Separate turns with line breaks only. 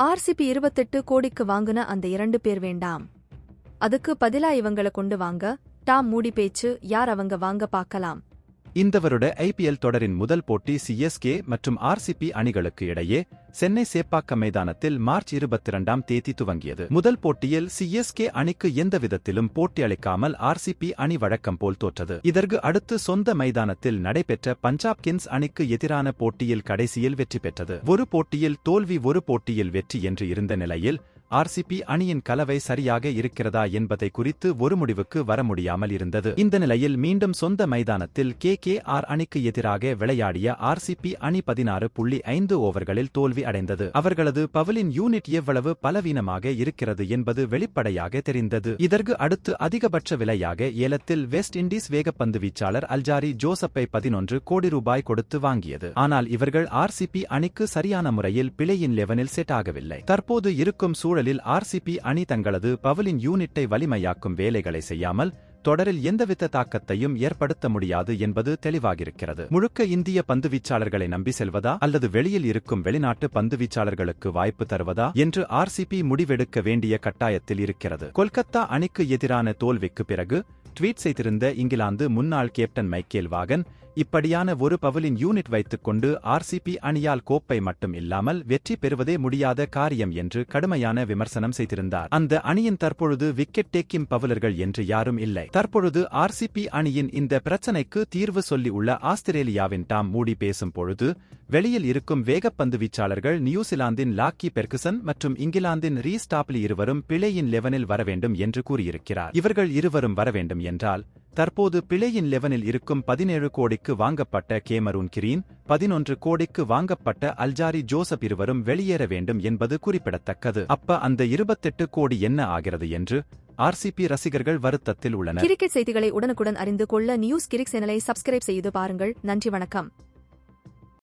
RCB 28 கோடிக்கு வாங்குன அந்த 2 பேர் வேண்டாம். அதுக்கு பதிலா இவங்கள கொண்டு வாங்க. டாம் மூடி பேச்சு. யார் அவங்க வாங்க பாக்கலாம்.
இந்த வருட ஐபிஎல் தொடரின் முதல் போட்டி சிஎஸ்கே மற்றும் ஆர்சிபி அணிகளுக்கு இடையே சென்னை சேப்பாக்கம் மைதானத்தில் மார்ச் 22ஆம் தேதி துவங்கியது. முதல் போட்டியில் சிஎஸ்கே அணிக்கு எந்த விதத்திலும் போட்டி அளிக்காமல் ஆர்சிபி அணி வழக்கம் போல் தோற்றது. இதற்கு அடுத்து சொந்த மைதானத்தில் நடைபெற்ற பஞ்சாப் கிங்ஸ் அணிக்கு எதிரான போட்டியில் கடைசியில் வெற்றி பெற்றது. ஒரு போட்டியில் தோல்வி ஒரு போட்டியில் வெற்றி என்று இருந்த நிலையில் ஆர்சிபி அணியின் கலவை சரியாக இருக்கிறதா என்பதை குறித்து ஒரு முடிவுக்கு வர முடியாமல் இருந்தது. இந்த நிலையில் மீண்டும் சொந்த மைதானத்தில் KKR அணிக்கு எதிராக விளையாடிய ஆர்சிபி அணி 16.5 ஓவர்களில் தோல்வி அடைந்தது. அவர்களது பவுலிங் யூனிட் எவ்வளவு பலவீனமாக இருக்கிறது என்பது வெளிப்படையாக தெரிந்தது. இதற்கு அடுத்து அதிகபட்ச விலையாக ஏலத்தில் வெஸ்ட் இண்டீஸ் வேகப்பந்து வீச்சாளர் அல்ஜாரி ஜோசப்பை 11 கோடி ரூபாய் கொடுத்து வாங்கியது. ஆனால் இவர்கள் ஆர்சிபி அணிக்கு சரியான முறையில் பிளே-இன் 11இல் செட் ஆகவில்லை. தற்போது இருக்கும் சூழலில் ஆர்சிபி அணி தங்களது பவுலிங் யூனிட்டை வலிமையாக்கும் வேலைகளை செய்யாமல் தொடரில் எந்தவித தாக்கத்தையும் ஏற்படுத்த முடியாது என்பது தெளிவாகிருக்கிறது. முழுக்க இந்திய பந்துவீச்சாளர்களை நம்பி செல்வதா அல்லது வெளியில் இருக்கும் வெளிநாட்டு பந்துவீச்சாளர்களுக்கு வாய்ப்பு தருவதா என்று ஆர்சிபி முடிவெடுக்க வேண்டிய கட்டாயத்தில் இருக்கிறது. கொல்கத்தா அணிக்கு எதிரான தோல்விக்கு பிறகு ட்வீட் செய்திருந்த இங்கிலாந்து முன்னாள் கேப்டன் மைக்கேல் வாகன் இப்படியான ஒரு பவுலிங் யூனிட் வைத்துக் கொண்டு ஆர்சிபி அணியால் கோப்பை மட்டும் இல்லாமல் வெற்றி பெறுவதே முடியாத காரியம் என்று கடுமையான விமர்சனம் செய்திருந்தார். அந்த அணியின் தற்பொழுது விக்கெட் டேக்கிங் பவுலர்கள் என்று யாரும் இல்லை. தற்பொழுது ஆர்சிபி அணியின் இந்த பிரச்சனைக்கு தீர்வு சொல்லி உள்ள ஆஸ்திரேலியாவின் டாம் மூடி பேசும் பொழுது வெளியில் இருக்கும் வேகப்பந்து வீச்சாளர்கள் நியூசிலாந்தின் லாக்கி பெர்குசன் மற்றும் இங்கிலாந்தின் ரீஸ் டாப்லி இருவரும் பிளே-இன் 11இல் வரவேண்டும் என்று கூறியிருக்கிறார். இவர்கள் இருவரும் வரவேண்டும் என்றால் தற்போது பிளே-இன் 11இல் இருக்கும் 17 கோடிக்கு வாங்கப்பட்ட கேமரூன் கிரீன், 11 கோடிக்கு வாங்கப்பட்ட அல்ஜாரி ஜோசப் இருவரும் வெளியேற வேண்டும் என்பது குறிப்பிடத்தக்கது. அப்ப அந்த 28 கோடி என்ன ஆகிறது என்று ஆர்சிபி ரசிகர்கள் வருத்தத்தில் உள்ளனர்.
கிரிக்கெட் செய்திகளை உடனுக்குடன் அறிந்து கொள்ள நியூஸ் கிரிக் சேனலை சப்ஸ்கிரைப் செய்து பாருங்கள். நன்றி, வணக்கம்.